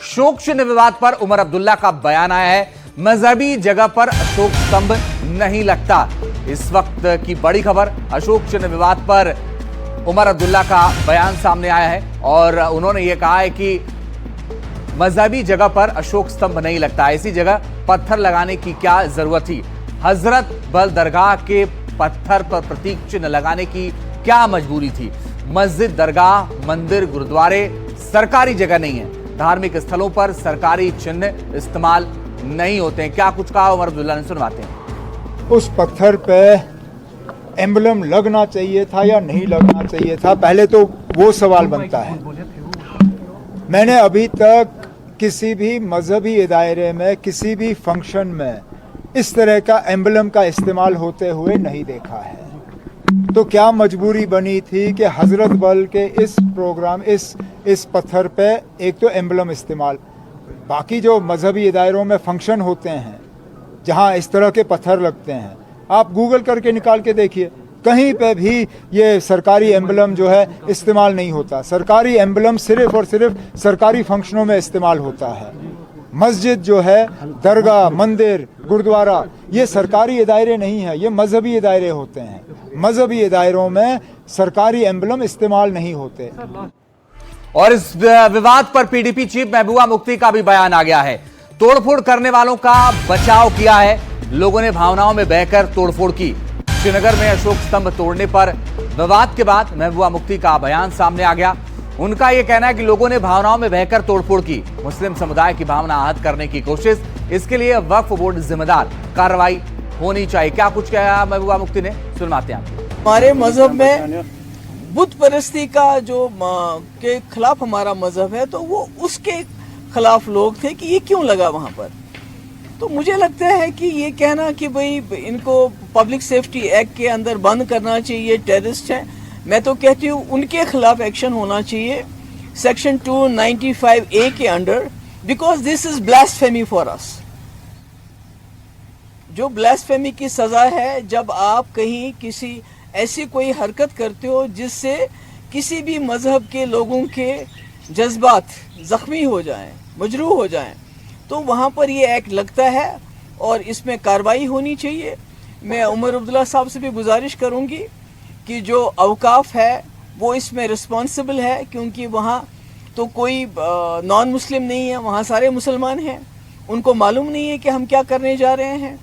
शोक चिन्ह विवाद पर उमर अब्दुल्ला का बयान आया है। मजहबी जगह पर अशोक स्तंभ नहीं लगता। इस वक्त की बड़ी खबर, अशोक चिन्ह विवाद पर उमर अब्दुल्ला का बयान सामने आया है और उन्होंने यह कहा है कि मजहबी जगह पर अशोक स्तंभ नहीं लगता। ऐसी जगह पत्थर लगाने की क्या जरूरत थी? हजरत बल दरगाह के पत्थर पर प्रतीक चिन्ह लगाने की क्या मजबूरी थी? मस्जिद, दरगाह, मंदिर, गुरुद्वारे सरकारी जगह नहीं है। धार्मिक स्थलों पर सरकारी चिन्ह इस्तेमाल नहीं होते हैं। क्या कुछ कहा उमर अब्दुल्ला ने, सुनवाते हैं। उस पत्थर पे एम्बलम लगना चाहिए था या नहीं लगना चाहिए था, पहले तो वो सवाल बनता है। मैंने अभी तक किसी भी मजहबी दायरे में, किसी भी फंक्शन में इस तरह का एम्बलम का इस्तेमाल होते हुए नहीं देखा है। तो क्या मजबूरी बनी थी कि हजरत बल के इस प्रोग्राम, इस पत्थर पे एक तो एम्बलम इस्तेमाल, बाकी जो मजहबी दायरों में फंक्शन होते हैं जहां इस तरह के पत्थर लगते हैं, आप गूगल करके निकाल के देखिए, कहीं पे भी ये सरकारी एम्बलम जो है इस्तेमाल नहीं होता। सरकारी एम्बलम सिर्फ और सिर्फ सरकारी फंक्शनों में इस्तेमाल होता है। मस्जिद जो है, दरगाह, मंदिर, गुरुद्वारा, ये सरकारी दायरे नहीं है, ये मजहबी दायरे होते हैं। मजहबी दायरों में सरकारी एम्बलम इस्तेमाल नहीं होते। और इस विवाद पर पीडीपी चीफ महबूबा मुफ्ती का भी बयान आ गया है। तोड़फोड़ करने वालों का बचाव किया है। लोगों ने भावनाओं में बहकर तोड़फोड़ की। श्रीनगर में अशोक स्तंभ तोड़ने पर विवाद के बाद महबूबा मुफ्ती का बयान सामने आ गया। उनका यह कहना है कि लोगों ने भावनाओं में बहकर तोड़फोड़ की, मुस्लिम समुदाय की भावना आहत करने की कोशिश। इसके लिए वक्फ बोर्ड जिम्मेदार, कार्रवाई होनी चाहिए। क्या कुछ कहा महबूबा मुफ्ती ने, सुनवाते हैं। हमारे मजहब में बुत परस्ती का जो के खिलाफ हमारा मजहब है, तो वो उसके खिलाफ लोग थे कि ये क्यों लगा वहां पर। तो मुझे लगता है कि ये कहना कि भाई इनको पब्लिक सेफ्टी एक्ट के अंदर बंद करना चाहिए, टेररिस्ट हैं, मैं तो कहती हूँ उनके खिलाफ एक्शन होना चाहिए सेक्शन 295A के under, because this is blasphemy for us. जो ब्लास्फेमी की सजा है जब आप कहीं किसी ऐसी कोई हरकत करते हो जिससे किसी भी मजहब के लोगों के जज्बात जख्मी हो जाएं, मजरूह हो जाएं, तो वहाँ पर ये एक्ट लगता है और इसमें कार्रवाई होनी चाहिए। मैं उमर अब्दुल्ला साहब से भी गुजारिश करूँगी कि जो अवकाफ है वो इसमें रिस्पॉन्सिबल है, क्योंकि वहाँ तो कोई नॉन मुस्लिम नहीं है, वहाँ सारे मुसलमान हैं। उनको मालूम नहीं है कि हम क्या करने जा रहे हैं।